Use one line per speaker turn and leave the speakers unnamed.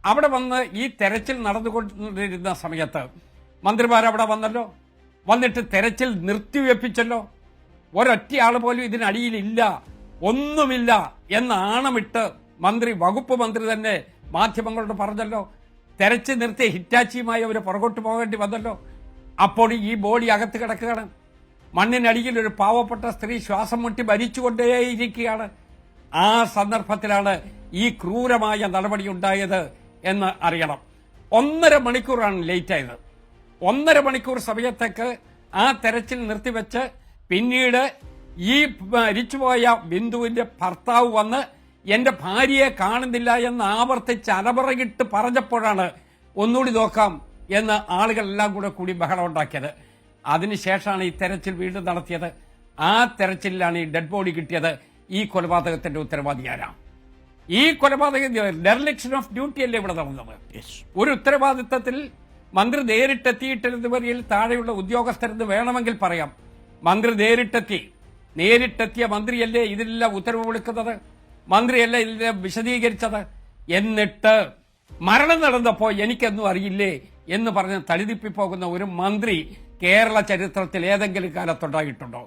അവിടെ വന്ന് ഈ തെരച്ചിൽ നടന്നുകൊണ്ടിരുന്ന സമയത്ത് മന്ത്രിമാരവിടെ വന്നല്ലോ, വന്നിട്ട് തെരച്ചിൽ നിർത്തിവെപ്പിച്ചല്ലോ. ഒരൊറ്റയാൾ പോലും ഇതിനടിയിലില്ല, ഒന്നുമില്ല എന്ന് ആണമിട്ട് വകുപ്പ് മന്ത്രി തന്നെ മാധ്യമങ്ങളോട് പറഞ്ഞല്ലോ. തെരച്ചിൽ നിർത്തി ഹിറ്റാച്ചിയുമായി അവർ പുറകോട്ട് പോകേണ്ടി വന്നല്ലോ. അപ്പോൾ ഈ ബോഡി അകത്ത് കിടക്കുകയാണ്. മണ്ണിനടിയിൽ ഒരു പാവപ്പെട്ട സ്ത്രീ ശ്വാസം മുട്ടി ഭരിച്ചുകൊണ്ടേയിരിക്കുകയാണ്. ആ സന്ദർഭത്തിലാണ് ഈ ക്രൂരമായ നടപടി ഉണ്ടായത് എന്ന് അറിയണം. 1.5 മണിക്കൂറാണ് ലേറ്റായത്. 1.5 മണിക്കൂർ സമയത്തേക്ക് ആ തെരച്ചിൽ നിർത്തിവെച്ച് പിന്നീട് ഈ മരിച്ചുപോയ ബിന്ദുവിന്റെ ഭർത്താവ് വന്ന് എന്റെ ഭാര്യയെ കാണുന്നില്ല എന്ന് ആവർത്തിച്ച് അലമുറയിട്ട് പറഞ്ഞപ്പോഴാണ് ഒന്നുകൂടി നോക്കാം എന്ന് ആളുകളെല്ലാം കൂടി ബഹളം ഉണ്ടാക്കിയത്. അതിനുശേഷമാണ് ഈ തെരച്ചിൽ വീണ്ടും നടത്തിയത്. ആ തെരച്ചിലാണ് ഈ ഡെഡ് ബോഡി കിട്ടിയത്. ഈ കൊലപാതകത്തിന്റെ ഉത്തരവാദി ആരാ? ഈ കൊലപാതകം ഡെർലിക്ഷൻ ഓഫ് ഡ്യൂട്ടി അല്ലേ ഇവിടെ നടന്നത്? ഒരു ഉത്തരവാദിത്തത്തിൽ മന്ത്രി നേരിട്ടെത്തിയിട്ടില്ലെന്ന് വരിയിൽ താഴെയുള്ള ഉദ്യോഗസ്ഥരെന്ന് വേണമെങ്കിൽ പറയാം. മന്ത്രി നേരിട്ടെത്തിയ മന്ത്രിയല്ലേ ഇതിലെല്ലാം ഉത്തരവ് കൊടുക്കുന്നത്, മന്ത്രിയല്ലേ ഇതിലെല്ലാം വിശദീകരിച്ചത്. എന്നിട്ട് മരണം നടന്നപ്പോ എനിക്കൊന്നും അറിയില്ലേ എന്ന് പറഞ്ഞ് തടിതിപ്പിപ്പോകുന്ന ഒരു മന്ത്രി കേരള ചരിത്രത്തിൽ ഏതെങ്കിലും കാലത്തുണ്ടായിട്ടുണ്ടോ?